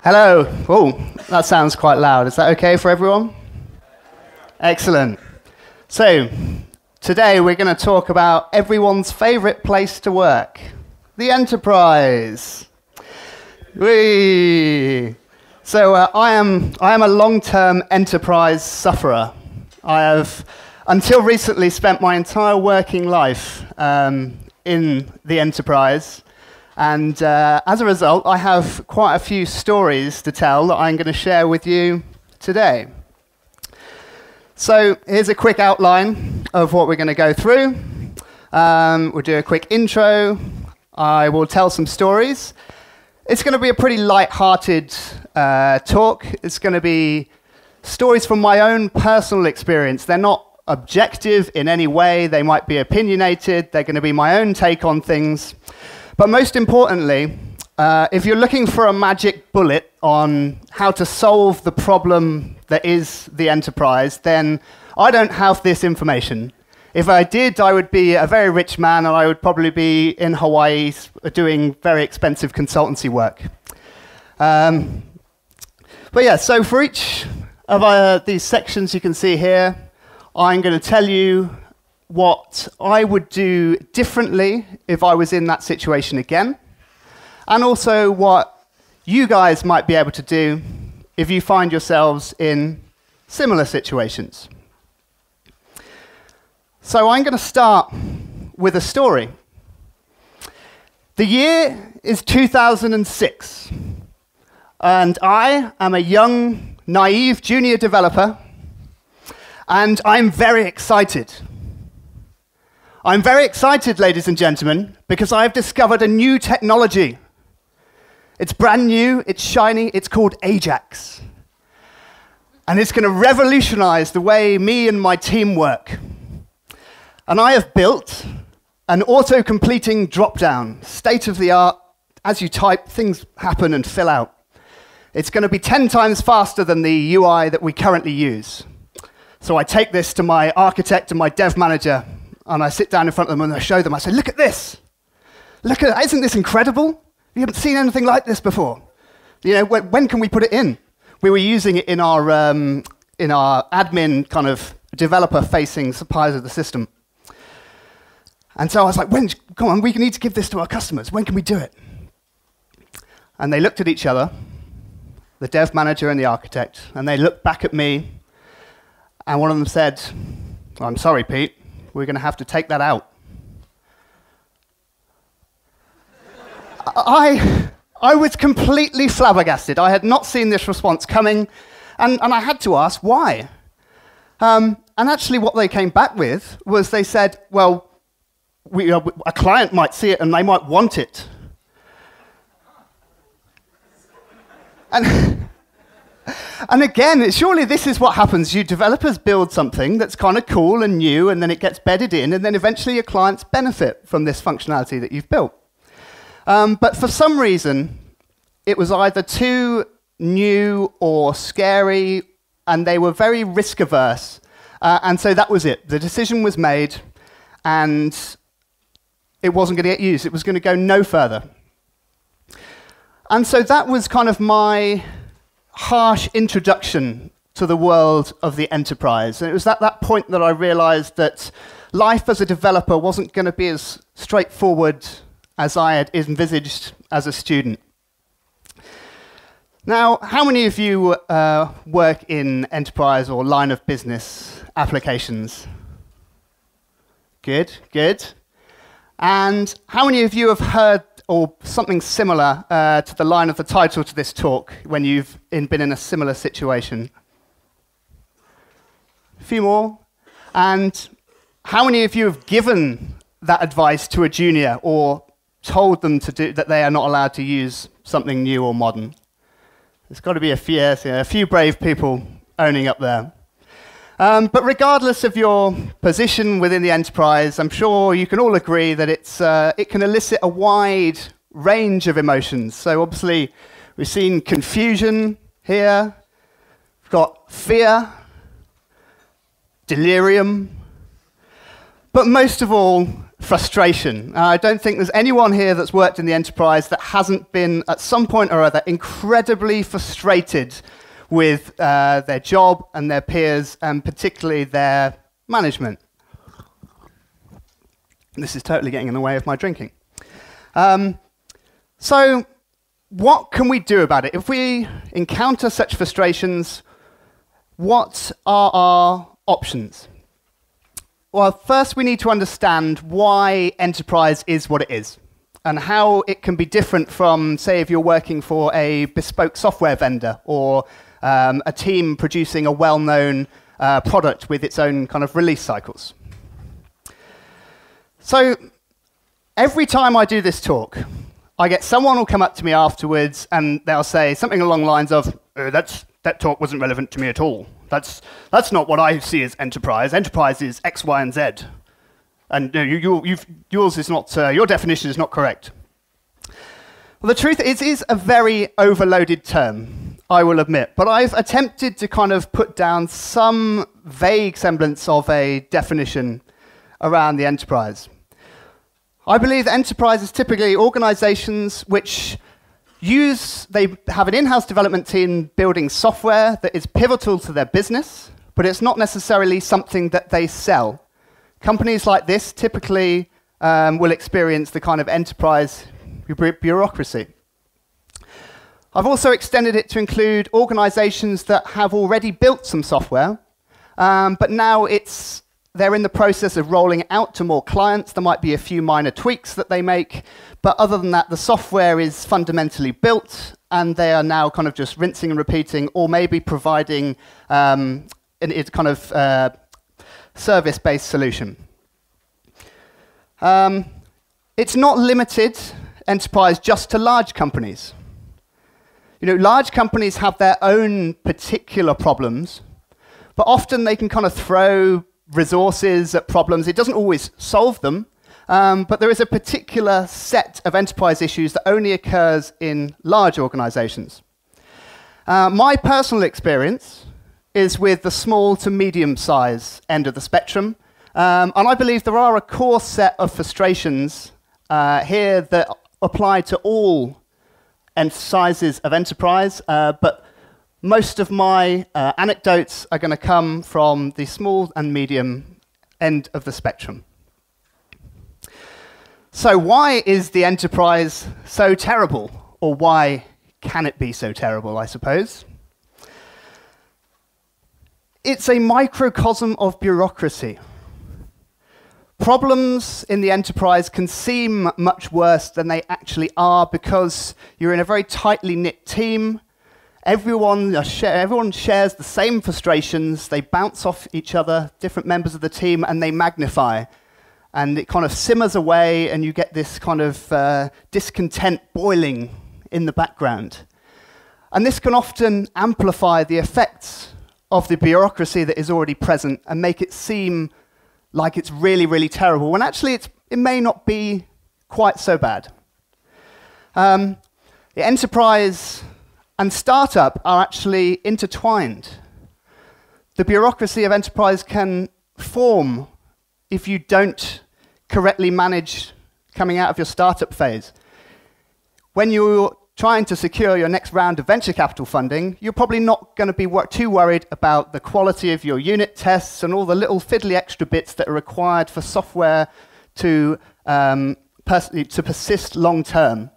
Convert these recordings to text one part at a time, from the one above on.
Hello. Oh, that sounds quite loud. Is that okay for everyone? Excellent. So, today we're going to talk about everyone's favorite place to work, the enterprise. Whee! So, I am a long-term enterprise sufferer. I have, until recently, spent my entire working life in the enterprise. And as a result, I have quite a few stories to tell that I'm going to share with you today. So here's a quick outline of what we're going to go through. We'll do a quick intro. I will tell some stories. It's going to be a pretty light-hearted talk. It's going to be stories from my own personal experience. They're not objective in any way. They might be opinionated. They're going to be my own take on things. But most importantly, if you're looking for a magic bullet on how to solve the problem that is the enterprise, then I don't have this information. If I did, I would be a very rich man, and I would probably be in Hawaii doing very expensive consultancy work. But yeah, so for each of these sections you can see here, I'm going to tell you what I would do differently if I was in that situation again, and also what you guys might be able to do if you find yourselves in similar situations. So I'm going to start with a story. The year is 2006, and I am a young, naive junior developer, and I'm very excited. I'm very excited, ladies and gentlemen, because I've discovered a new technology. It's brand new, it's shiny, it's called Ajax. And it's going to revolutionize the way me and my team work. And I have built an auto-completing drop-down, state-of-the-art. As you type, things happen and fill out. It's going to be 10 times faster than the UI that we currently use. So I take this to my architect and my dev manager, and I sit down in front of them and I show them. I say, look at this. Look at that. Isn't this incredible? You haven't seen anything like this before. You know, when can we put it in? We were using it in our admin kind of developer-facing suppliers of the system. And so I was like, come on, we need to give this to our customers. When can we do it? And they looked at each other, the dev manager and the architect, and they looked back at me, and one of them said, I'm sorry, Pete, we're going to have to take that out. I was completely flabbergasted. I had not seen this response coming, and I had to ask why. And actually what they came back with was they said, well, a client might see it and they might want it. And again, surely this is what happens. You developers build something that's kind of cool and new, and then it gets bedded in, and then eventually your clients benefit from this functionality that you've built. But for some reason, it was either too new or scary, and they were very risk-averse. And so that was it. The decision was made, and it wasn't going to get used. It was going to go no further. And so that was kind of my harsh introduction to the world of the enterprise. And it was at that point that I realized that life as a developer wasn't going to be as straightforward as I had envisaged as a student. Now, how many of you work in enterprise or line of business applications? Good, good. And how many of you have heard or something similar to the line of the title to this talk when you've been in a similar situation? A few more. And how many of you have given that advice to a junior or told them to do that they are not allowed to use something new or modern? There's got to be a few brave people owning up there. But regardless of your position within the enterprise, I'm sure you can all agree that it can elicit a wide range of emotions. So obviously, we've seen confusion here. We've got fear, delirium. But most of all, frustration. I don't think there's anyone here that's worked in the enterprise that hasn't been, at some point or other, incredibly frustrated with their job and their peers, and particularly their management. This is totally getting in the way of my drinking. So what can we do about it? If we encounter such frustrations, what are our options? Well, first we need to understand why enterprise is what it is, and how it can be different from, say, if you're working for a bespoke software vendor or a team producing a well-known product with its own kind of release cycles. So every time I do this talk, I get someone will come up to me afterwards and they'll say something along the lines of, that talk wasn't relevant to me at all. That's not what I see as enterprise. Enterprise is X, Y, and Z. And yours is not, your definition is not correct. Well, the truth is, it is a very overloaded term, I will admit. But I've attempted to kind of put down some vague semblance of a definition around the enterprise. I believe that enterprise is typically organizations which they have an in-house development team building software that is pivotal to their business, but it's not necessarily something that they sell. Companies like this typically will experience the kind of enterprise bureaucracy. I've also extended it to include organizations that have already built some software, but now they're in the process of rolling it out to more clients. There might be a few minor tweaks that they make, but other than that, the software is fundamentally built, and they are now kind of just rinsing and repeating, or maybe providing it's kind of service-based solution. It's not limited, enterprise, just to large companies. Large companies have their own particular problems, but often they can kind of throw resources at problems. It doesn't always solve them, but there is a particular set of enterprise issues that only occurs in large organizations. My personal experience is with the small to medium size end of the spectrum, and I believe there are a core set of frustrations here that apply to all sizes of enterprise, but most of my anecdotes are going to come from the small and medium end of the spectrum. So why is the enterprise so terrible? Or why can it be so terrible, I suppose? It's a microcosm of bureaucracy. Problems in the enterprise can seem much worse than they actually are because you're in a very tightly knit team. Everyone shares the same frustrations. They bounce off each other, different members of the team, and they magnify. And it kind of simmers away, and you get this kind of discontent boiling in the background. And this can often amplify the effects of the bureaucracy that is already present and make it seem like it's really, really terrible, when actually it may not be quite so bad. The enterprise and startup are actually intertwined. The bureaucracy of enterprise can form if you don't correctly manage coming out of your startup phase. When you're trying to secure your next round of venture capital funding, you're probably not going to be too worried about the quality of your unit tests and all the little fiddly extra bits that are required for software to persist long term.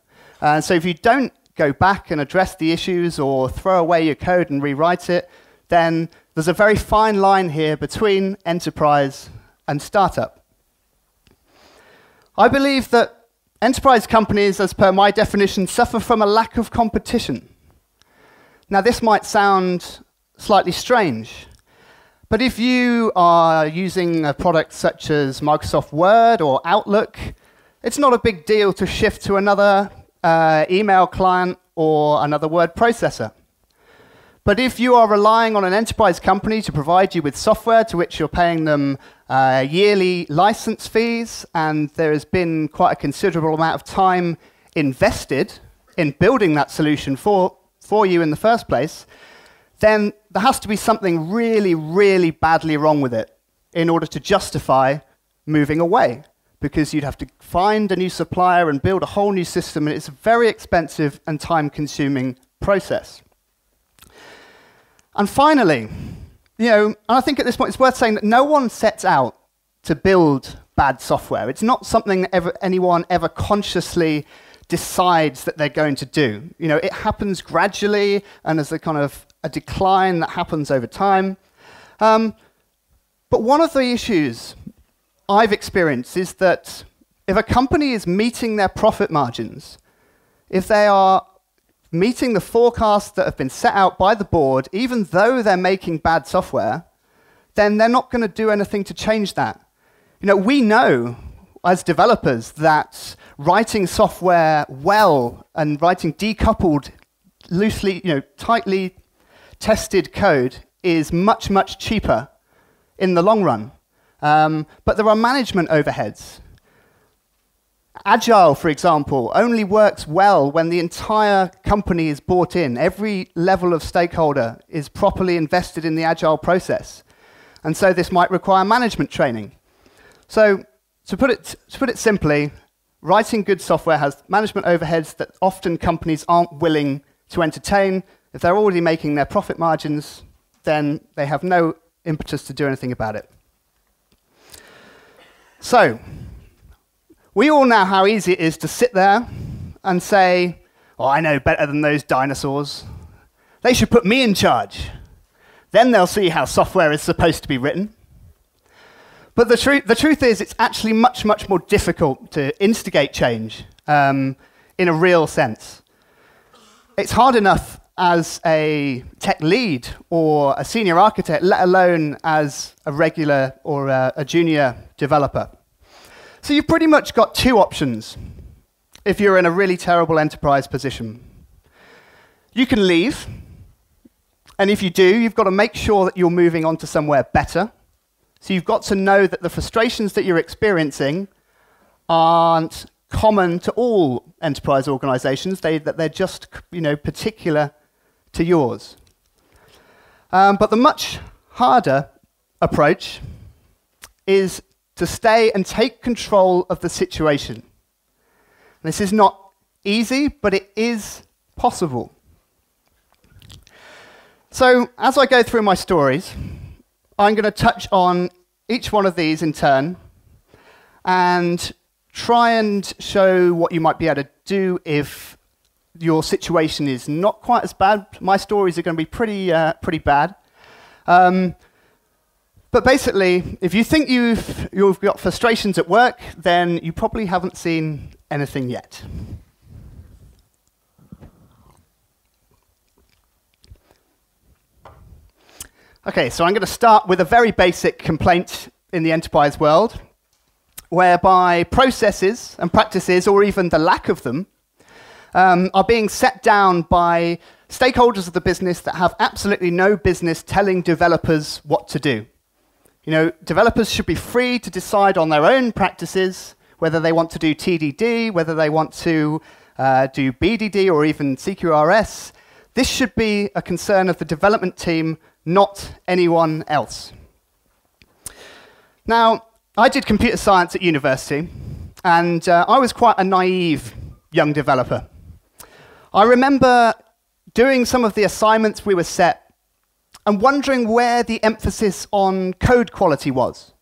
So if you don't go back and address the issues or throw away your code and rewrite it, then there's a very fine line here between enterprise and startup. I believe that enterprise companies, as per my definition, suffer from a lack of competition. Now, this might sound slightly strange, but if you are using a product such as Microsoft Word or Outlook, it's not a big deal to shift to another email client or another word processor. But if you are relying on an enterprise company to provide you with software to which you're paying them yearly license fees, and there has been quite a considerable amount of time invested in building that solution for you in the first place, then there has to be something really, really badly wrong with it in order to justify moving away. because you'd have to find a new supplier and build a whole new system, and it's a very expensive and time-consuming process. And finally, and I think at this point it's worth saying that no one sets out to build bad software. It's not something that anyone ever consciously decides that they're going to do. It happens gradually, and there's a kind of a decline that happens over time. But one of the issues I've experienced is that if a company is meeting their profit margins, if they are meeting the forecasts that have been set out by the board, even though they're making bad software, then they're not going to do anything to change that. We know as developers that writing software well and writing decoupled, loosely, tightly tested code is much, much cheaper in the long run. But there are management overheads. Agile, for example, only works well when the entire company is bought in. Every level of stakeholder is properly invested in the Agile process. And so this might require management training. So to put it simply, writing good software has management overheads that often companies aren't willing to entertain. If they're already making their profit margins, then they have no impetus to do anything about it. So, we all know how easy it is to sit there and say, oh, I know better than those dinosaurs. They should put me in charge. Then they'll see how software is supposed to be written. But the truth is, it's actually much, much more difficult to instigate change in a real sense. It's hard enough as a tech lead or a senior architect, let alone as a regular or a junior developer. So you've pretty much got two options if you're in a really terrible enterprise position. You can leave, and if you do, you've got to make sure that you're moving on to somewhere better. So you've got to know that the frustrations that you're experiencing aren't common to all enterprise organizations, that they're just particular to yours. But the much harder approach is to stay and take control of the situation. This is not easy, but it is possible. So as I go through my stories, I'm going to touch on each one of these in turn and try and show what you might be able to do if your situation is not quite as bad. My stories are going to be pretty bad. But basically, if you think you've got frustrations at work, then you probably haven't seen anything yet. Okay, so I'm going to start with a very basic complaint in the enterprise world, whereby processes and practices, or even the lack of them, are being set down by stakeholders of the business that have absolutely no business telling developers what to do. Developers should be free to decide on their own practices, whether they want to do TDD, whether they want to do BDD, or even CQRS. This should be a concern of the development team, not anyone else. Now, I did computer science at university, and I was quite a naive young developer. I remember doing some of the assignments we were set and wondering where the emphasis on code quality was.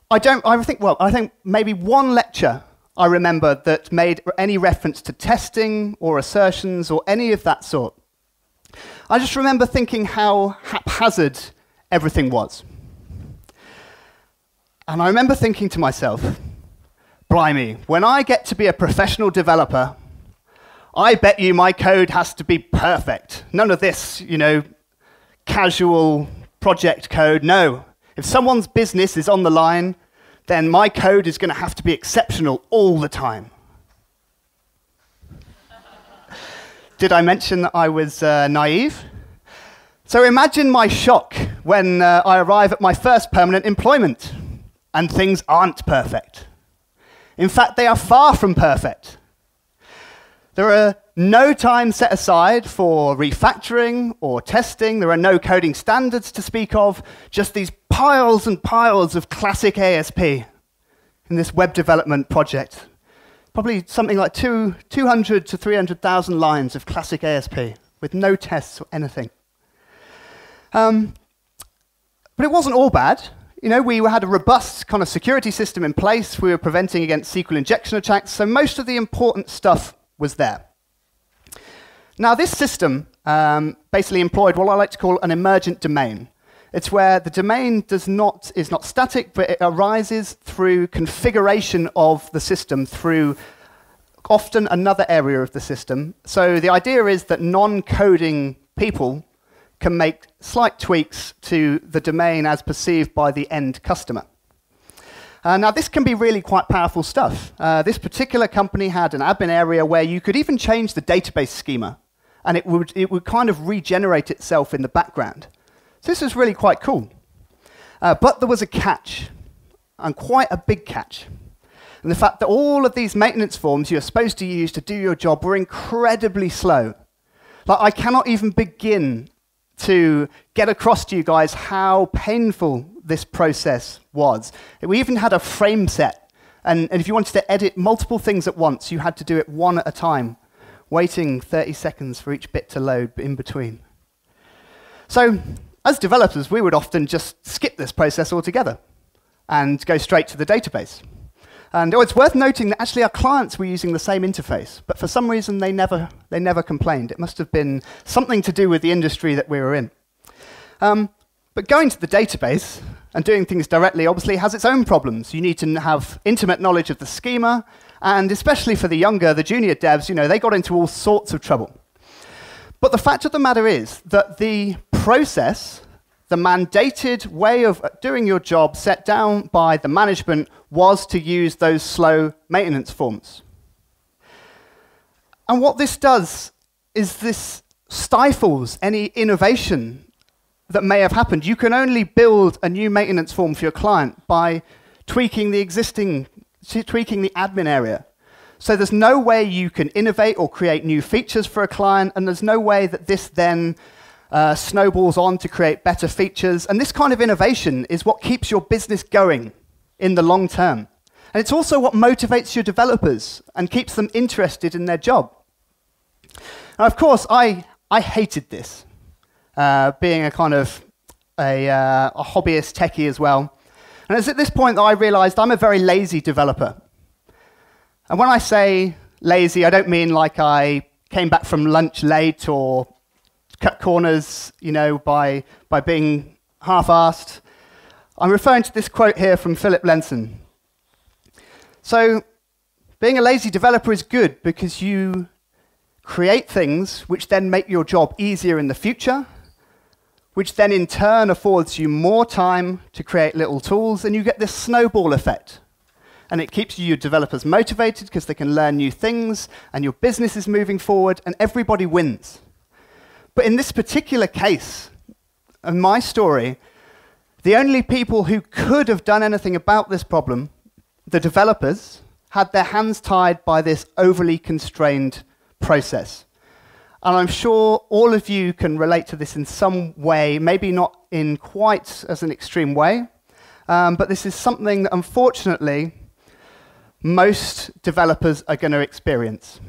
I think maybe one lecture I remember that made any reference to testing or assertions or any of that sort. I just remember thinking how haphazard everything was. And I remember thinking to myself, blimey, when I get to be a professional developer, I bet you my code has to be perfect. None of this, casual project code. No. If someone's business is on the line, then my code is going to have to be exceptional all the time. Did I mention that I was naive? So imagine my shock when I arrive at my first permanent employment and things aren't perfect. In fact, they are far from perfect. There are no time set aside for refactoring or testing. There are no coding standards to speak of, just these piles and piles of classic ASP. in this web development project. Probably something like 200 to 300,000 lines of classic ASP with no tests or anything. But it wasn't all bad. You know, we had a robust kind of security system in place. We were preventing against SQL injection attacks, so most of the important stuff was there. Now, this system basically employed what I like to call an emergent domain. It's where the domain is not static, but it arises through configuration of the system through often another area of the system. So the idea is that non-coding people can make slight tweaks to the domain as perceived by the end customer. Now, this can be really quite powerful stuff. This particular company had an admin area where you could even change the database schema, and it would kind of regenerate itself in the background. So this was really quite cool. But there was a catch, and quite a big catch. And the fact that all of these maintenance forms you're supposed to use to do your job were incredibly slow. Like, I cannot even begin to get across to you guys how painful this process was. We even had a frame set. And if you wanted to edit multiple things at once, you had to do it one at a time, waiting 30 seconds for each bit to load in between. So, as developers, we would often just skip this process altogether and go straight to the database. And it's worth noting that actually our clients were using the same interface, but for some reason they never complained. It must have been something to do with the industry that we were in. But going to the database and doing things directly obviously has its own problems. You need to have intimate knowledge of the schema, and especially for the younger, the junior devs, you know, they got into all sorts of trouble. But the fact of the matter is that the process, the mandated way of doing your job set down by the management was to use those slow maintenance forms. And what this does is this stifles any innovation that may have happened. You can only build a new maintenance form for your client by tweaking the admin area. So there's no way you can innovate or create new features for a client, and there's no way that this then snowballs on to create better features. And this kind of innovation is what keeps your business going in the long term. And it's also what motivates your developers and keeps them interested in their job. Now, of course, I hated this, being a kind of a hobbyist techie as well. And it's at this point that I realized I'm a very lazy developer. And when I say lazy, I don't mean like I came back from lunch late or cut corners, you know, by being half-assed. I'm referring to this quote here from Philip Lenson. So, being a lazy developer is good because you create things which then make your job easier in the future, which then in turn affords you more time to create little tools, and you get this snowball effect. And it keeps your developers motivated because they can learn new things, and your business is moving forward, and everybody wins. But in this particular case, in my story, the only people who could have done anything about this problem, the developers, had their hands tied by this overly constrained process. And I'm sure all of you can relate to this in some way, maybe not in quite as an extreme way, but this is something that unfortunately most developers are going to experience.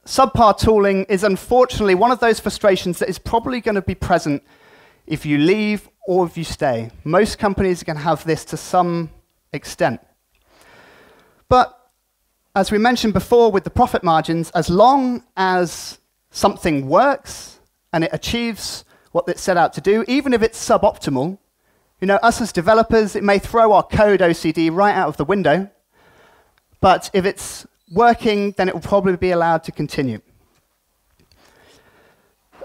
Subpar tooling is unfortunately one of those frustrations that is probably going to be present if you leave or if you stay. Most companies are going to have this to some extent. But as we mentioned before with the profit margins, as long as something works and it achieves what it's set out to do, even if it's suboptimal, you know, us as developers, it may throw our code OCD right out of the window, but if it's working, then it will probably be allowed to continue.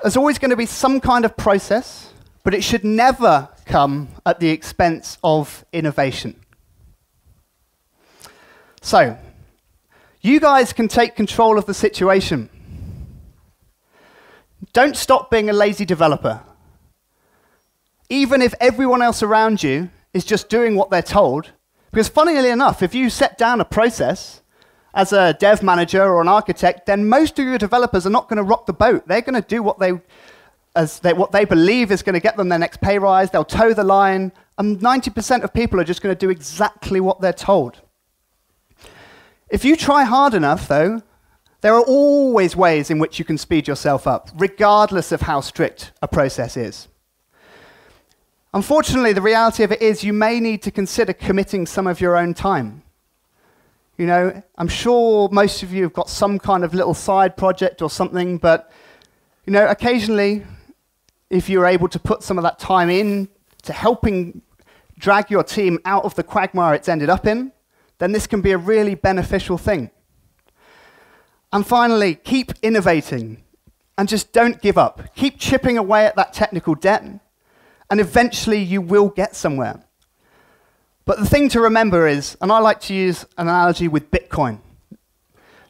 There's always going to be some kind of process, but it should never come at the expense of innovation. So, you guys can take control of the situation. Don't stop being a lazy developer. Even if everyone else around you is just doing what they're told, because funnily enough, if you set down a process as a dev manager or an architect, then most of your developers are not going to rock the boat. They're going to do what they believe is going to get them their next pay rise. They'll toe the line, And 90% of people are just going to do exactly what they're told. If you try hard enough, though, there are always ways in which you can speed yourself up, regardless of how strict a process is. Unfortunately, the reality of it is you may need to consider committing some of your own time. You know, I'm sure most of you have got some kind of little side project or something, but, you know, occasionally, if you're able to put some of that time in to helping drag your team out of the quagmire it's ended up in, then this can be a really beneficial thing. And finally, keep innovating and just don't give up. Keep chipping away at that technical debt, and eventually you will get somewhere. But the thing to remember is, and I like to use an analogy with Bitcoin,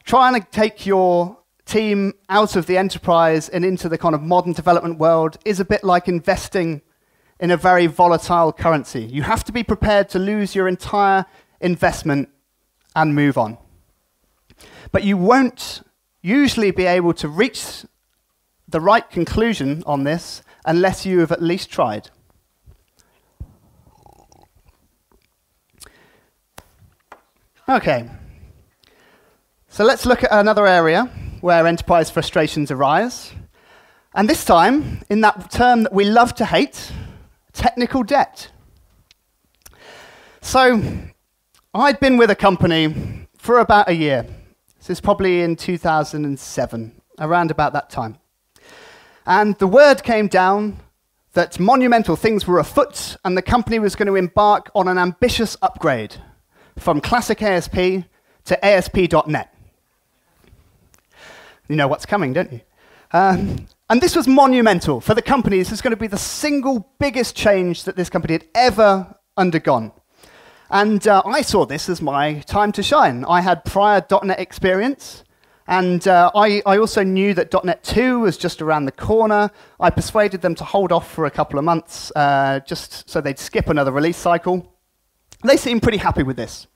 trying to take your team out of the enterprise and into the kind of modern development world is a bit like investing in a very volatile currency. You have to be prepared to lose your entire investment and move on. But you won't usually be able to reach the right conclusion on this unless you have at least tried. Okay, so let's look at another area where enterprise frustrations arise. And this time, in that term that we love to hate, technical debt. So, I'd been with a company for about a year. This is probably in 2007, around about that time. And the word came down that monumental things were afoot and the company was going to embark on an ambitious upgrade from classic ASP to ASP.NET. You know what's coming, don't you? And this was monumental for the company. This is going to be the single biggest change that this company had ever undergone. And I saw this as my time to shine. I had prior .NET experience, and I also knew that .NET 2 was just around the corner. I persuaded them to hold off for a couple of months, just so they'd skip another release cycle. They seemed pretty happy with this.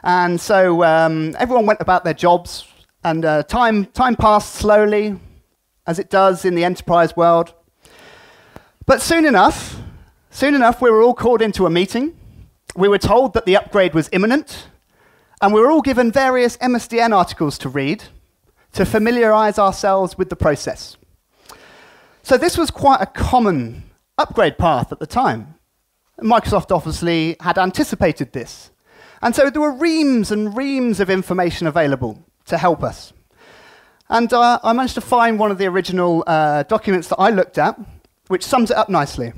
And so everyone went about their jobs, and time passed slowly, as it does in the enterprise world. But soon enough, we were all called into a meeting. We were told that the upgrade was imminent, and we were all given various MSDN articles to read to familiarize ourselves with the process. So this was quite a common upgrade path at the time. Microsoft obviously had anticipated this. And so there were reams and reams of information available to help us. And I managed to find one of the original documents that I looked at, which sums it up nicely.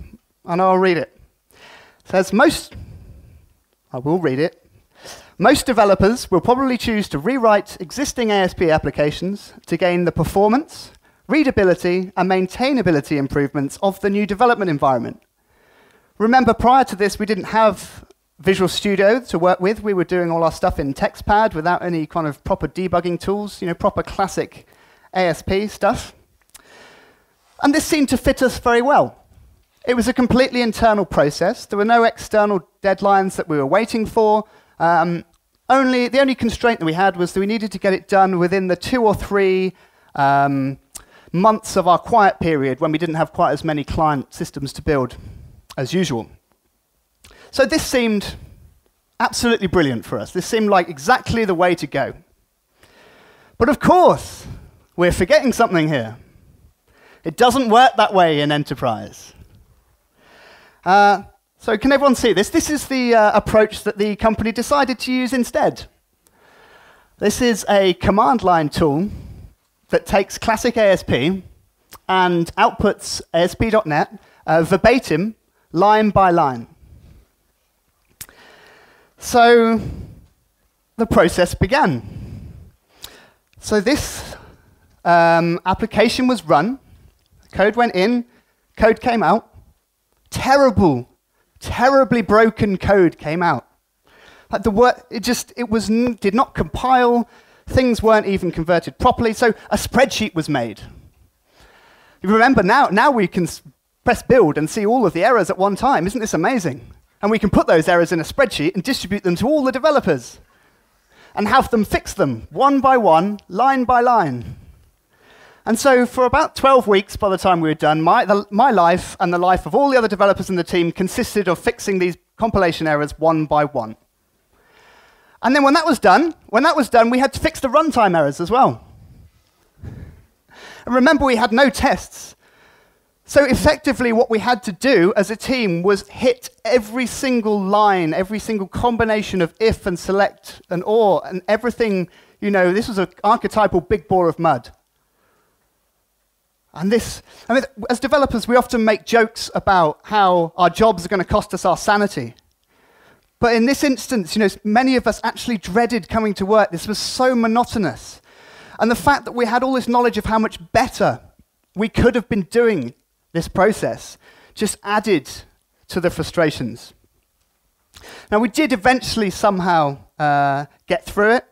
And I'll read it. It says, I will read it. Most developers will probably choose to rewrite existing ASP applications to gain the performance, readability, and maintainability improvements of the new development environment. Remember, prior to this, we didn't have Visual Studio to work with. We were doing all our stuff in TextPad without any kind of proper debugging tools, you know, proper classic ASP stuff. And this seemed to fit us very well. It was a completely internal process. There were no external deadlines that we were waiting for. The only constraint that we had was that we needed to get it done within the 2 or 3 months of our quiet period when we didn't have quite as many client systems to build as usual. So this seemed absolutely brilliant for us. This seemed like exactly the way to go. But of course, we're forgetting something here. It doesn't work that way in enterprise. So can everyone see this? This is the approach that the company decided to use instead. This is a command line tool that takes classic ASP and outputs ASP.NET verbatim, line by line. So the process began. So this application was run, code went in, code came out. Terribly broken code came out. Like did not compile. Things weren't even converted properly. So a spreadsheet was made. You remember now we can press build and see all of the errors at one time. Isn't this amazing? And we can put those errors in a spreadsheet and distribute them to all the developers and have them fix them one by one, line by line. And so for about 12 weeks, by the time we were done, my life and the life of all the other developers in the team consisted of fixing these compilation errors one by one. And then when that was done, we had to fix the runtime errors as well. And remember, we had no tests. So effectively, what we had to do as a team was hit every single line, every single combination of if and select and or, and everything, this was an archetypal big ball of mud. And as developers, we often make jokes about how our jobs are going to cost us our sanity. But in this instance, many of us actually dreaded coming to work. This was so monotonous. And the fact that we had all this knowledge of how much better we could have been doing this process just added to the frustrations. Now, we did eventually somehow get through it.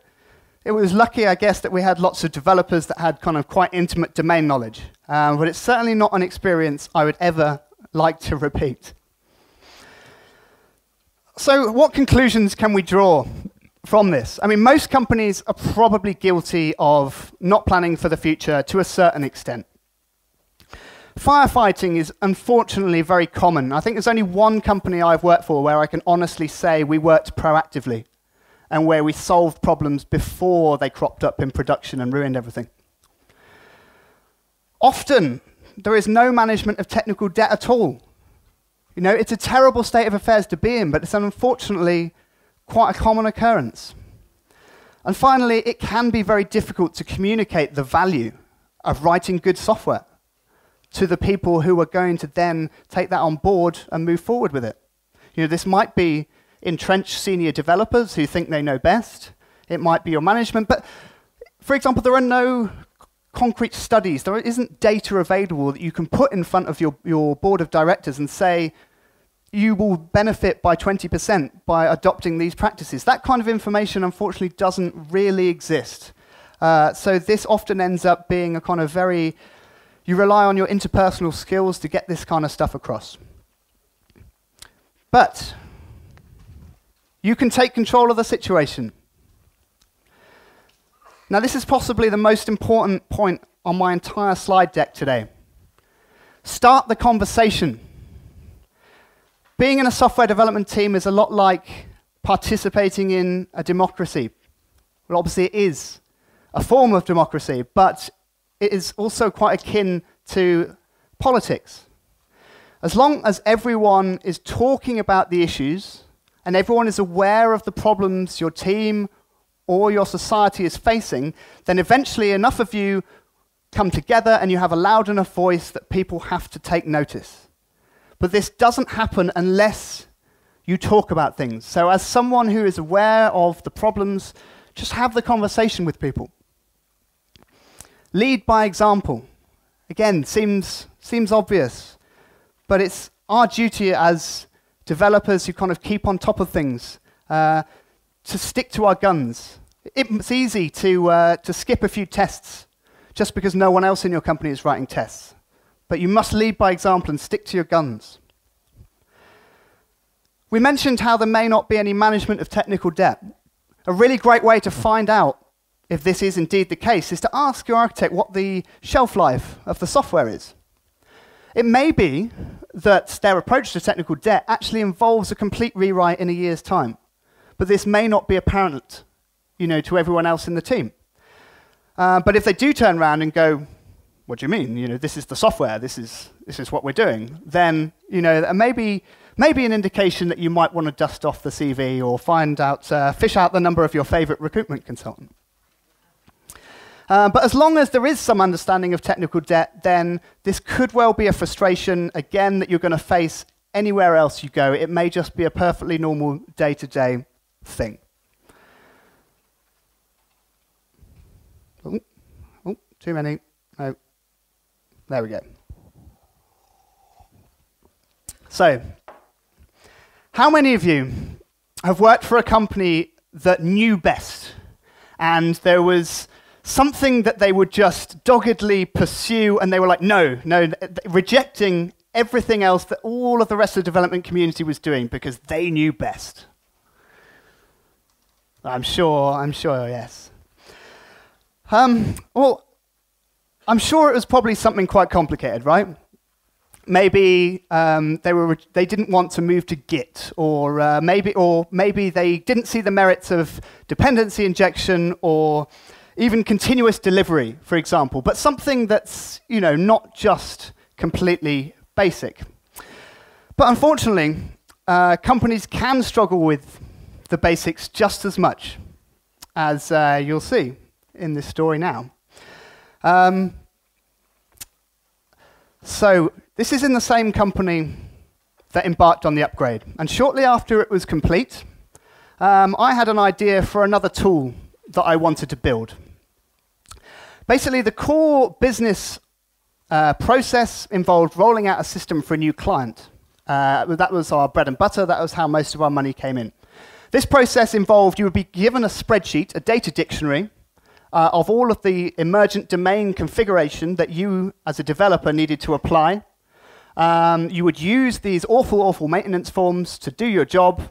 It was lucky, I guess, that we had lots of developers that had kind of quite intimate domain knowledge. But it's certainly not an experience I would ever like to repeat. So what conclusions can we draw from this? I mean, most companies are probably guilty of not planning for the future to a certain extent. Firefighting is unfortunately very common. I think there's only one company I've worked for where I can honestly say we worked proactively and where we solved problems before they cropped up in production and ruined everything. Often, there is no management of technical debt at all. It's a terrible state of affairs to be in, but it's unfortunately quite a common occurrence. And finally, it can be very difficult to communicate the value of writing good software to the people who are going to then take that on board and move forward with it. This might be entrenched senior developers who think they know best. It might be your management. But, for example, there are no concrete studies. There isn't data available that you can put in front of your board of directors and say, you will benefit by 20% by adopting these practices. That kind of information, unfortunately, doesn't really exist. So this often ends up being a kind of you rely on your interpersonal skills to get this kind of stuff across. But you can take control of the situation. Now, this is possibly the most important point on my entire slide deck today. Start the conversation. Being in a software development team is a lot like participating in a democracy. Well, obviously it is a form of democracy, but it is also quite akin to politics. As long as everyone is talking about the issues and everyone is aware of the problems your team or your society is facing, then eventually enough of you come together and you have a loud enough voice that people have to take notice. But this doesn't happen unless you talk about things. So as someone who is aware of the problems, just have the conversation with people. Lead by example. Again, seems obvious, but it's our duty as developers who kind of keep on top of things to stick to our guns. It's easy to skip a few tests just because no one else in your company is writing tests. But you must lead by example and stick to your guns. We mentioned how there may not be any management of technical debt. A really great way to find out if this is indeed the case is to ask your architect what the shelf life of the software is. It may be that their approach to technical debt actually involves a complete rewrite in a year's time. But this may not be apparent, to everyone else in the team. But if they do turn around and go, what do you mean? This is the software, this is what we're doing, then, maybe an indication that you might want to dust off the CV or fish out the number of your favorite recruitment consultant. But as long as there is some understanding of technical debt, then this could well be a frustration, again, that you're going to face anywhere else you go. It may just be a perfectly normal day-to-day thing. Oh, too many. Oh, there we go. So, how many of you have worked for a company that knew best, and there was something that they would just doggedly pursue, and they were like, no, rejecting everything else that all of the rest of the development community was doing because they knew best? I'm sure, yes. Well, I'm sure it was probably something quite complicated, right? Maybe they didn't want to move to Git, or maybe they didn't see the merits of dependency injection or even continuous delivery, for example, but something that's not just completely basic. But unfortunately, companies can struggle with the basics just as much, as you'll see in this story now. So this is in the same company that embarked on the upgrade. And shortly after it was complete, I had an idea for another tool that I wanted to build. Basically, the core business process involved rolling out a system for a new client. That was our bread and butter. That was how most of our money came in. This process involved you would be given a spreadsheet, a data dictionary, of all of the emergent domain configuration that you, as a developer, needed to apply. You would use these awful maintenance forms to do your job.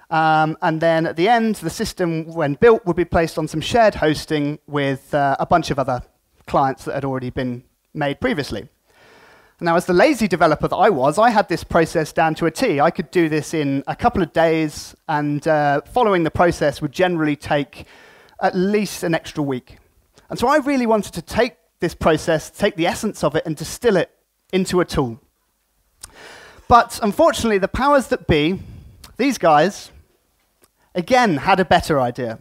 And then at the end, the system, when built, would be placed on some shared hosting with a bunch of other clients that had already been made previously. Now, as the lazy developer that I was, I had this process down to a T. I could do this in a couple of days, and following the process would generally take at least an extra week. And so I really wanted to take this process, take the essence of it, and distill it into a tool. But unfortunately, the powers that be, these guys, again, had a better idea.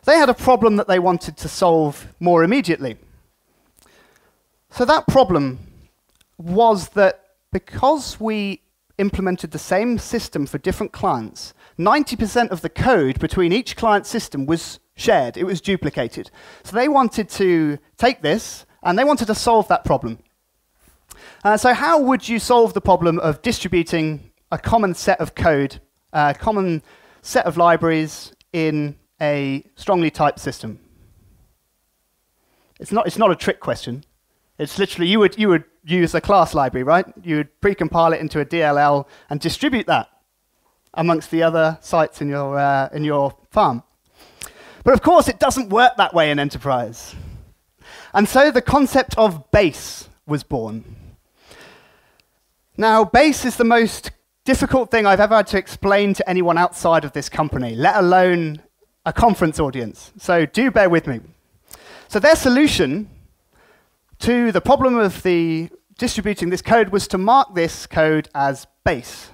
They had a problem that they wanted to solve more immediately. So that problem was that because we implemented the same system for different clients, 90% of the code between each client system was shared. It was duplicated. So they wanted to take this, and they wanted to solve that problem. So how would you solve the problem of distributing a common set of code, a common set of libraries in a strongly typed system? It's not a trick question. It's literally, you would use a class library, right? You would precompile it into a DLL and distribute that amongst the other sites in your farm. But of course, it doesn't work that way in enterprise. And so the concept of base was born. Now, base is the most difficult thing I've ever had to explain to anyone outside of this company, let alone a conference audience. So do bear with me. So their solution to the problem of distributing this code was to mark this code as base.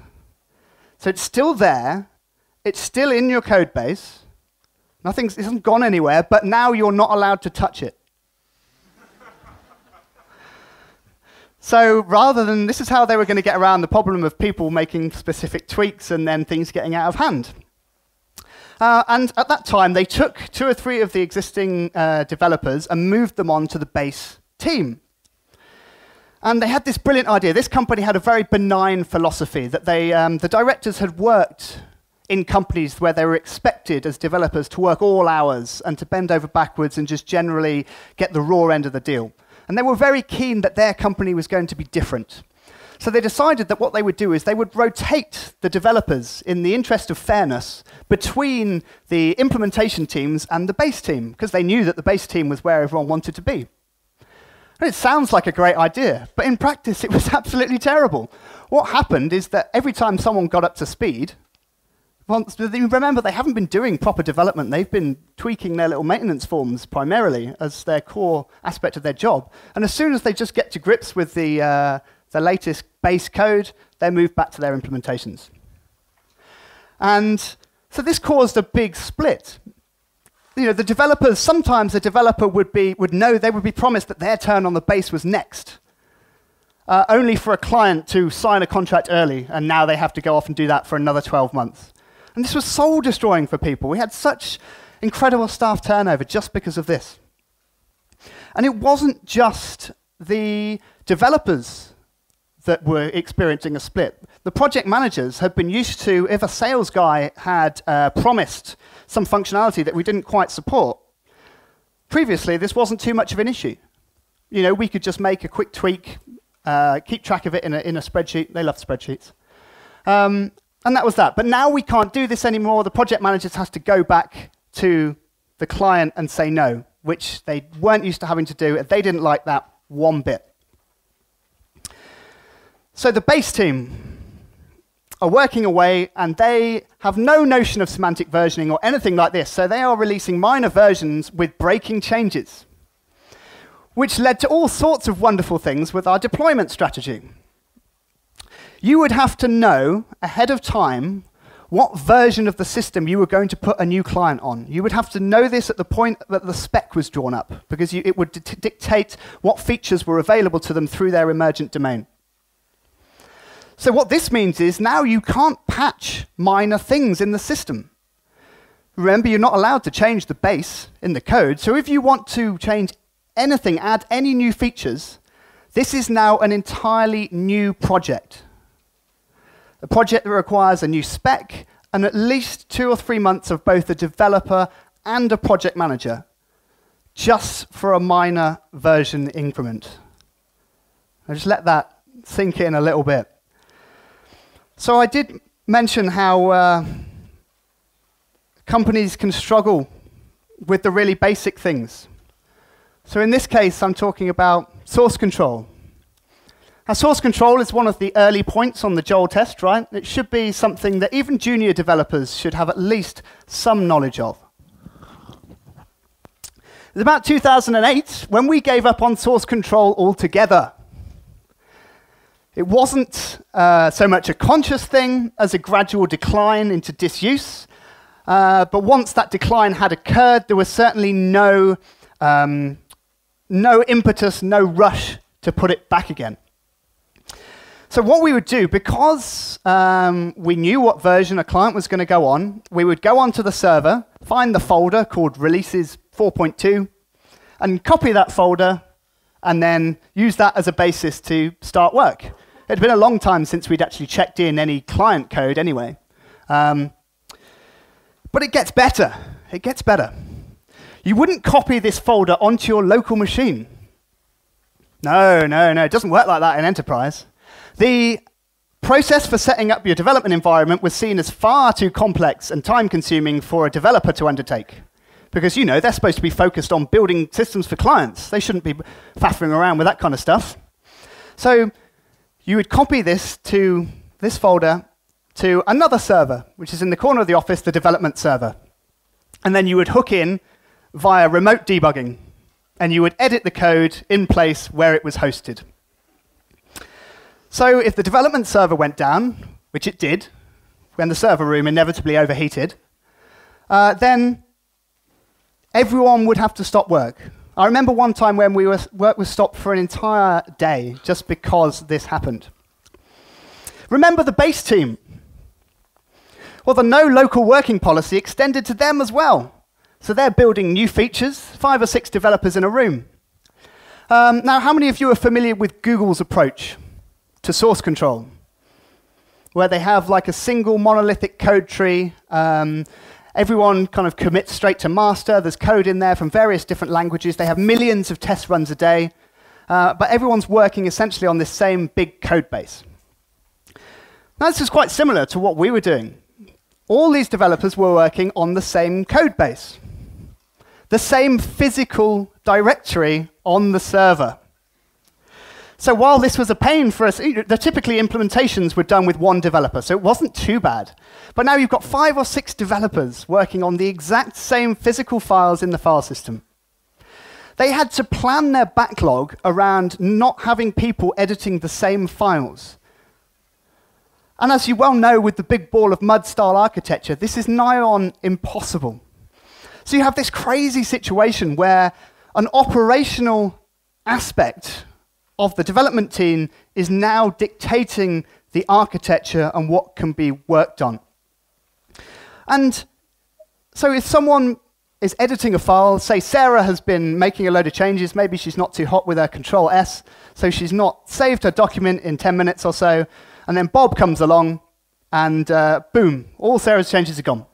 So it's still there, it's still in your code base, it hasn't gone anywhere, but now you're not allowed to touch it. So rather than, this is how they were going to get around the problem of people making specific tweaks and then things getting out of hand. And at that time, they took 2 or 3 of the existing developers and moved them on to the base team. And they had this brilliant idea. This company had a very benign philosophy that the directors had worked in companies where they were expected as developers to work all hours and to bend over backwards and just generally get the raw end of the deal. And they were very keen that their company was going to be different. So they decided that what they would do is they would rotate the developers in the interest of fairness between the implementation teams and the base team, because they knew that the base team was where everyone wanted to be. And it sounds like a great idea, but in practice it was absolutely terrible. What happened is that every time someone got up to speed, remember, they haven't been doing proper development. They've been tweaking their little maintenance forms primarily as their core aspect of their job. And as soon as they just get to grips with the latest base code, they're moved back to their implementations. And so this caused a big split. The developers, sometimes the developer would know, they would be promised that their turn on the base was next, only for a client to sign a contract early, and now they have to go off and do that for another 12 months. And this was soul-destroying for people. We had such incredible staff turnover just because of this. And it wasn't just the developers that were experiencing a split. The project managers had been used to, if a sales guy had promised some functionality that we didn't quite support, previously this wasn't too much of an issue. We could just make a quick tweak, keep track of it in a spreadsheet. They love spreadsheets. And that was that. But now we can't do this anymore. The project managers has to go back to the client and say, no, which they weren't used to having to do, and they didn't like that one bit. So the base team are working away, and they have no notion of semantic versioning or anything like this, so they are releasing minor versions with breaking changes, which led to all sorts of wonderful things with our deployment strategy. You would have to know ahead of time what version of the system you were going to put a new client on. You would have to know this at the point that the spec was drawn up, because it would dictate what features were available to them through their emergent domain. So what this means is now you can't patch minor things in the system. Remember, you're not allowed to change the base in the code, so if you want to change anything, add any new features, this is now an entirely new project. A project that requires a new spec and at least 2 or 3 months of both a developer and a project manager, just for a minor version increment. I'll just let that sink in a little bit. So I did mention how companies can struggle with the really basic things. So in this case, I'm talking about source control. Now, source control is one of the early points on the Joel test, right? It should be something that even junior developers should have at least some knowledge of. It was about 2008 when we gave up on source control altogether. It wasn't so much a conscious thing as a gradual decline into disuse, but once that decline had occurred, there was certainly no impetus, no rush to put it back again. So what we would do, because we knew what version a client was going to go on, we would go onto the server, find the folder called releases 4.2, and copy that folder, and then use that as a basis to start work. It had been a long time since we'd actually checked in any client code anyway. But it gets better. It gets better. You wouldn't copy this folder onto your local machine. No, no, no. It doesn't work like that in enterprise. The process for setting up your development environment was seen as far too complex and time-consuming for a developer to undertake. Because, you know, they're supposed to be focused on building systems for clients. They shouldn't be faffing around with that kind of stuff. So you would copy this folder to another server, which is in the corner of the office, the development server. And then you would hook in via remote debugging, and you would edit the code in place where it was hosted. So if the development server went down, which it did, when the server room inevitably overheated, then everyone would have to stop work. I remember one time when work was stopped for an entire day just because this happened. Remember the base team? Well, the no local working policy extended to them as well. So they're building new features, 5 or 6 developers in a room. Now, how many of you are familiar with Google's approach to source control, where they have like a single monolithic code tree? Everyone kind of commits straight to master. There's code in there from various different languages. They have millions of test runs a day, but everyone's working essentially on this same big code base. Now, this is quite similar to what we were doing. All these developers were working on the same code base, the same physical directory on the server. So while this was a pain for us, typically implementations were done with one developer, so it wasn't too bad. But now you've got 5 or 6 developers working on the exact same physical files in the file system. They had to plan their backlog around not having people editing the same files. And as you well know, with the big ball of mud style architecture, this is nigh on impossible. So you have this crazy situation where an operational aspect of the development team is now dictating the architecture and what can be worked on. And so if someone is editing a file, say Sarah has been making a load of changes, maybe she's not too hot with her Control S, so she's not saved her document in 10 minutes or so, and then Bob comes along, and boom, all Sarah's changes are gone.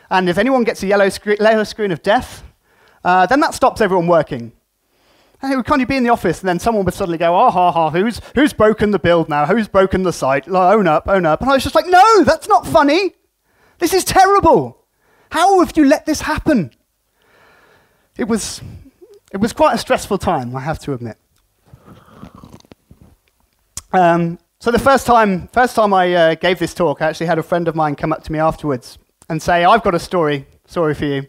And if anyone gets a yellow screen of death, then that stops everyone working. And can't you be in the office, and then someone would suddenly go, oh, ha, ha, who's broken the build now? Who's broken the site? Own up, own up. And I was just like, no, that's not funny. This is terrible. How have you let this happen? It was quite a stressful time, I have to admit. So the first time I gave this talk, I actually had a friend of mine come up to me afterwards and say, I've got a story for you.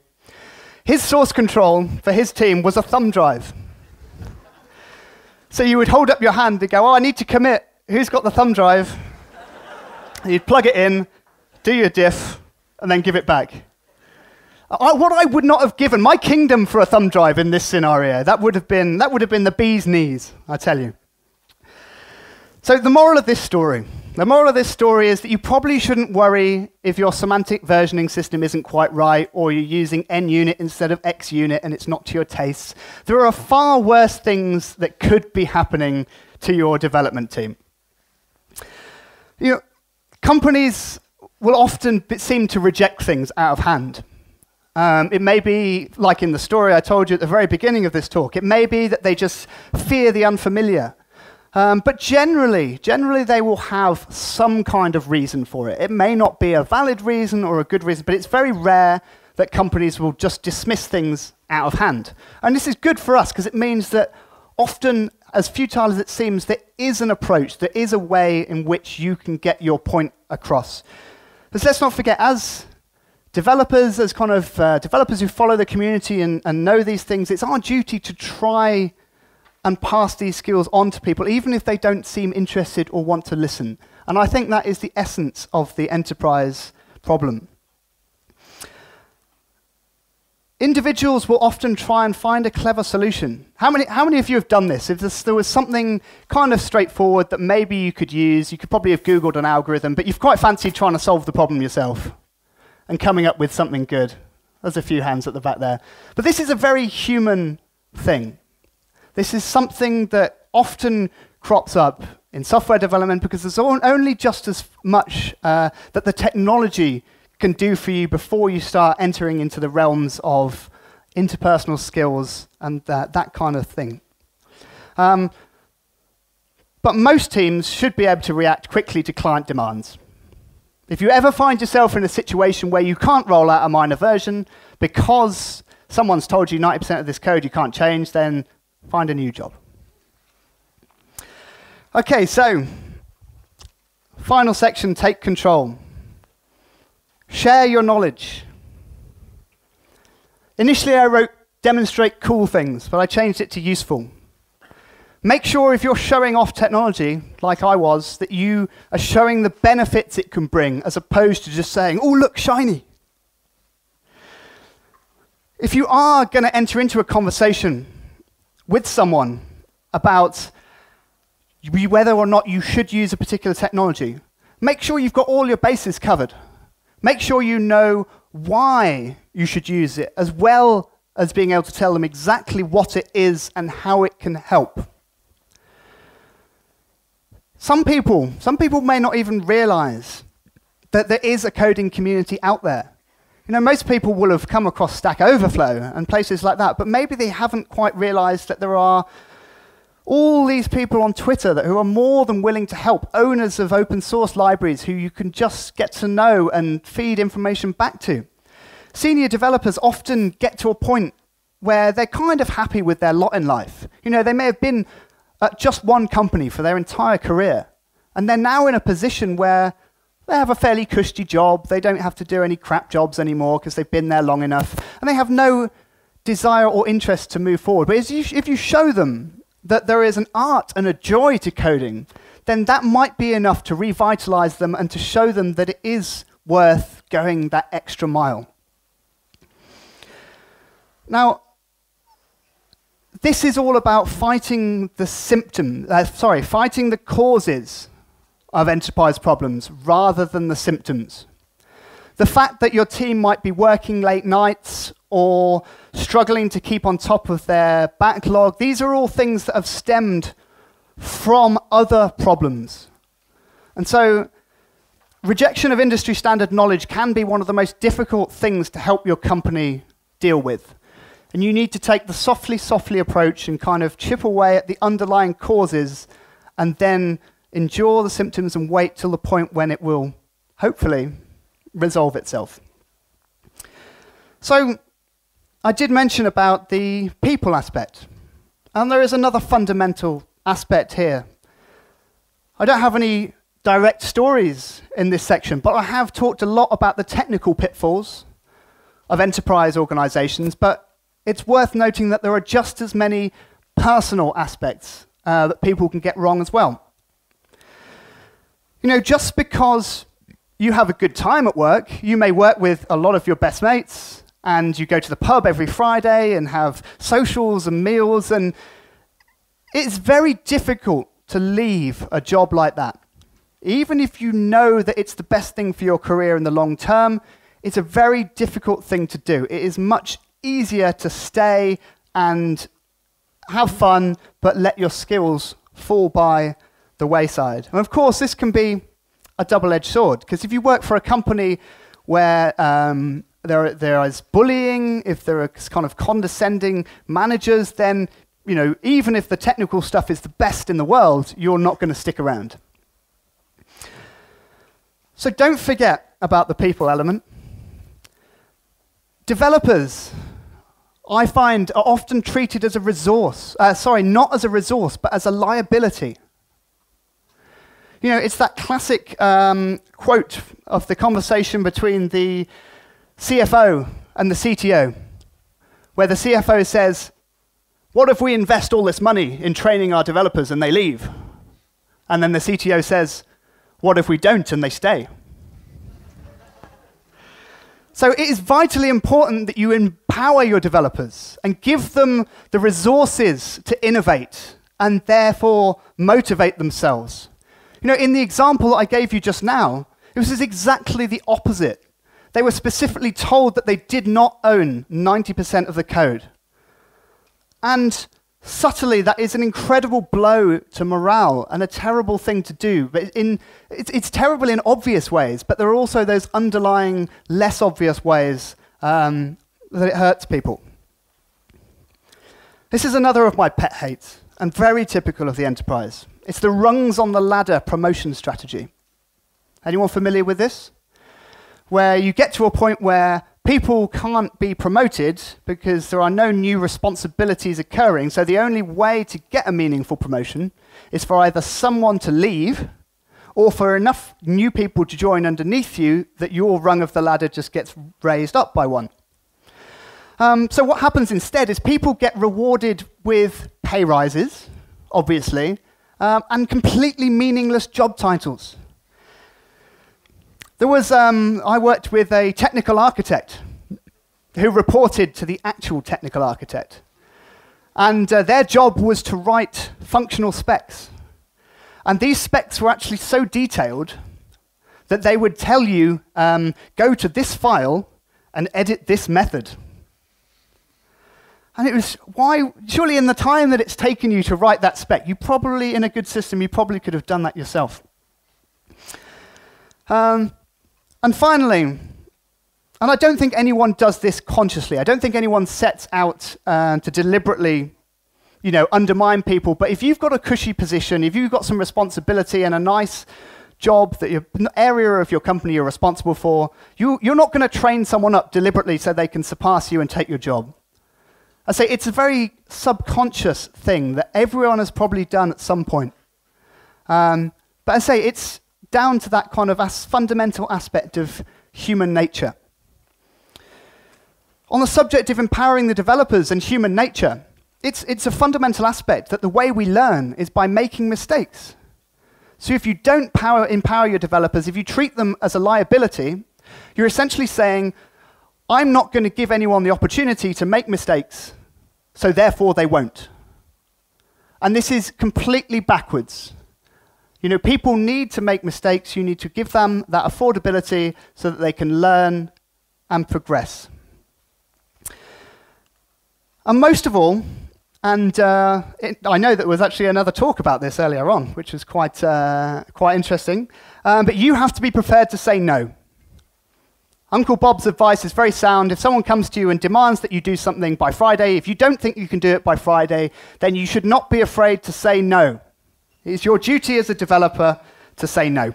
His source control for his team was a thumb drive. So you would hold up your hand and go, oh, I need to commit. Who's got the thumb drive? You'd plug it in, do your diff, and then give it back. What I would not have given my kingdom for a thumb drive in this scenario, that would have been the bee's knees, I tell you. So the moral of this story is that you probably shouldn't worry if your semantic versioning system isn't quite right, or you're using NUnit instead of XUnit and it's not to your tastes. There are far worse things that could be happening to your development team. Companies will often seem to reject things out of hand. It may be, like in the story I told you at the very beginning of this talk, it may be that they just fear the unfamiliar. But generally they will have some kind of reason for it. It may not be a valid reason or a good reason, but it's very rare that companies will just dismiss things out of hand. And this is good for us because it means that often, as futile as it seems, there is an approach, there is a way in which you can get your point across. Because let's not forget, as developers, developers who follow the community and know these things, it's our duty to try and pass these skills on to people, even if they don't seem interested or want to listen. And I think that is the essence of the enterprise problem. Individuals will often try and find a clever solution. How many of you have done this? If there was something kind of straightforward that maybe you could use, you could probably have Googled an algorithm, but you've quite fancied trying to solve the problem yourself and coming up with something good. There's a few hands at the back there. But this is a very human thing. This is something that often crops up in software development because there's only just as much that the technology can do for you before you start entering into the realms of interpersonal skills and that kind of thing. But most teams should be able to react quickly to client demands. If you ever find yourself in a situation where you can't roll out a minor version because someone's told you 90% of this code you can't change, then find a new job. Okay, so final section, take control. Share your knowledge. Initially I wrote demonstrate cool things, but I changed it to useful. Make sure if you're showing off technology, like I was, that you are showing the benefits it can bring, as opposed to just saying, oh, look, shiny. If you are going to enter into a conversation with someone about whether or not you should use a particular technology, make sure you've got all your bases covered. Make sure you know why you should use it, as well as being able to tell them exactly what it is and how it can help. Some people may not even realize that there is a coding community out there. Most people will have come across Stack Overflow and places like that, but maybe they haven't quite realized that there are all these people on Twitter who are more than willing to help, owners of open source libraries who you can just get to know and feed information back to. Senior developers often get to a point where they're kind of happy with their lot in life. They may have been at just one company for their entire career, and they're now in a position where they have a fairly cushy job, they don't have to do any crap jobs anymore because they've been there long enough, and they have no desire or interest to move forward. But if you show them that there is an art and a joy to coding, then that might be enough to revitalize them and to show them that it is worth going that extra mile. Now, this is all about fighting the fighting the causes of enterprise problems rather than the symptoms. The fact that your team might be working late nights or struggling to keep on top of their backlog, these are all things that have stemmed from other problems. And so rejection of industry standard knowledge can be one of the most difficult things to help your company deal with. And you need to take the softly approach and kind of chip away at the underlying causes and then endure the symptoms and wait till the point when it will hopefully resolve itself. So I did mention about the people aspect. And there is another fundamental aspect here. I don't have any direct stories in this section, but I have talked a lot about the technical pitfalls of enterprise organizations, but it's worth noting that there are just as many personal aspects that people can get wrong as well. You know, just because you have a good time at work, you may work with a lot of your best mates, and you go to the pub every Friday and have socials and meals, and it's very difficult to leave a job like that. Even if you know that it's the best thing for your career in the long term, it's a very difficult thing to do. It is much easier to stay and have fun, but let your skills fall by the wayside. And of course, this can be a double-edged sword, because if you work for a company where there is bullying, if there are kind of condescending managers, then you know, even if the technical stuff is the best in the world, you're not going to stick around. So don't forget about the people element. Developers, I find, are often treated as a resource. Not as a resource, but as a liability. You know, it's that classic quote of the conversation between the CFO and the CTO, where the CFO says, "What if we invest all this money in training our developers and they leave?" And then the CTO says, "What if we don't and they stay?" So it is vitally important that you empower your developers and give them the resources to innovate and therefore motivate themselves. You know, in the example that I gave you just now, it was exactly the opposite. They were specifically told that they did not own 90% of the code. And subtly, that is an incredible blow to morale and a terrible thing to do. But it's terrible in obvious ways, but there are also those underlying, less obvious ways that it hurts people. This is another of my pet hates, and very typical of the enterprise. It's the rungs on the ladder promotion strategy. Anyone familiar with this? Where you get to a point where people can't be promoted because there are no new responsibilities occurring, so the only way to get a meaningful promotion is for either someone to leave or for enough new people to join underneath you that your rung of the ladder just gets raised up by one. So what happens instead is people get rewarded with pay rises, obviously, and completely meaningless job titles. I worked with a technical architect who reported to the actual technical architect. And their job was to write functional specs. And these specs were actually so detailed that they would tell you, go to this file and edit this method. And it was, why, surely in the time that it's taken you to write that spec, you probably, in a good system, you probably could have done that yourself. And finally, and I don't think anyone does this consciously. I don't think anyone sets out to deliberately, you know, undermine people. But if you've got a cushy position, if you've got some responsibility and a nice job, that your area of your company you're responsible for, you're not going to train someone up deliberately so they can surpass you and take your job. I say it's a very subconscious thing that everyone has probably done at some point. But I say it's down to that kind of fundamental aspect of human nature. On the subject of empowering the developers and human nature, it's a fundamental aspect that the way we learn is by making mistakes. So if you don't empower your developers, if you treat them as a liability, you're essentially saying, I'm not going to give anyone the opportunity to make mistakes, so therefore they won't. And this is completely backwards. You know, people need to make mistakes. You need to give them that affordability so that they can learn and progress. And most of all, and I know that there was actually another talk about this earlier on, which was quite interesting, but you have to be prepared to say no. Uncle Bob's advice is very sound. If someone comes to you and demands that you do something by Friday, if you don't think you can do it by Friday, then you should not be afraid to say no. It's your duty as a developer to say no.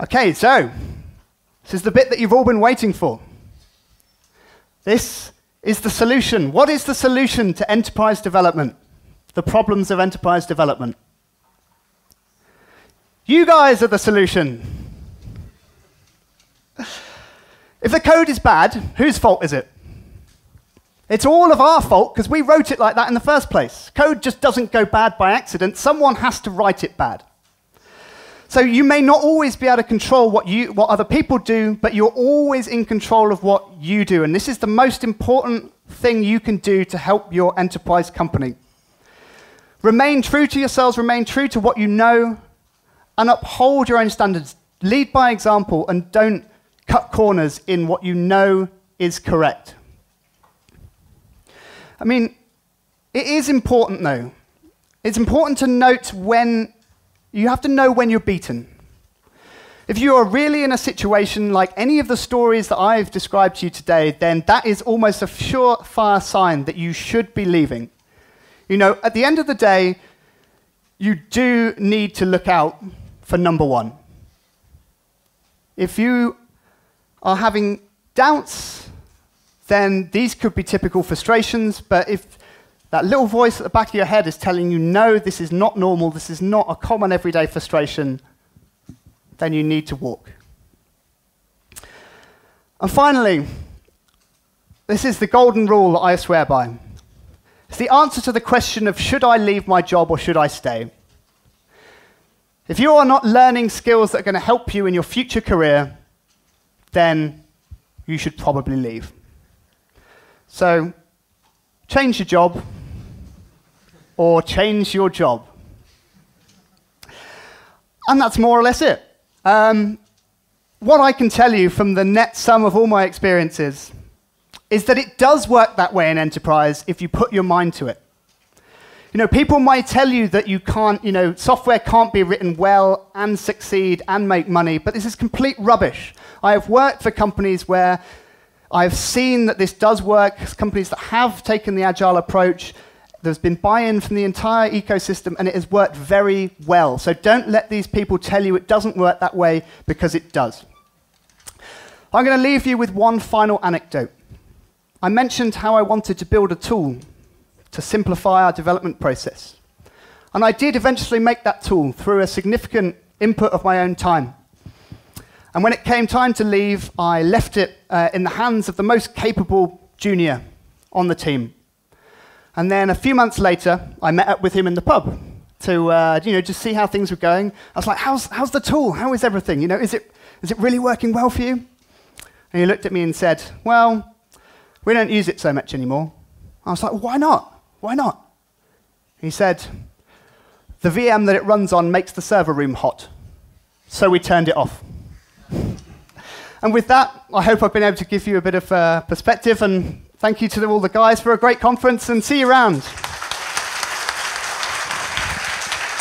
Okay, so this is the bit that you've all been waiting for. This is the solution. What is the solution to enterprise development? The problems of enterprise development. You guys are the solution. If the code is bad, whose fault is it? It's all of our fault because we wrote it like that in the first place. Code just doesn't go bad by accident. Someone has to write it bad. So you may not always be able to control what other people do, but you're always in control of what you do. And this is the most important thing you can do to help your enterprise company. Remain true to yourselves, remain true to what you know, and uphold your own standards. Lead by example and don't cut corners in what you know is correct. I mean, it is important though. It's important to note when you have to know when you're beaten. If you are really in a situation like any of the stories that I've described to you today, then that is almost a surefire sign that you should be leaving. You know, at the end of the day, you do need to look out for number one. If you are having doubts, then these could be typical frustrations, but if that little voice at the back of your head is telling you, no, this is not normal, this is not a common everyday frustration, then you need to walk. And finally, this is the golden rule that I swear by. It's the answer to the question of should I leave my job or should I stay? If you are not learning skills that are going to help you in your future career, then you should probably leave. So, change your job or change your job. And that's more or less it. What I can tell you from the net sum of all my experiences is that it does work that way in enterprise if you put your mind to it. You know, people might tell you that you can't, you know, software can't be written well and succeed and make money, but this is complete rubbish. I have worked for companies where I've seen that this does work, companies that have taken the agile approach. There's been buy-in from the entire ecosystem, and it has worked very well. So don't let these people tell you it doesn't work that way, because it does. I'm going to leave you with one final anecdote. I mentioned how I wanted to build a tool to simplify our development process. And I did eventually make that tool through a significant input of my own time. And when it came time to leave, I left it in the hands of the most capable junior on the team. And then a few months later, I met up with him in the pub to just see how things were going. I was like, how's the tool? How is everything? You know, is it really working well for you? And he looked at me and said, well, we don't use it so much anymore. I was like, why not? Why not? He said, the VM that it runs on makes the server room hot. So we turned it off. And with that, I hope I've been able to give you a bit of perspective, and thank you to all the guys for a great conference, and see you around.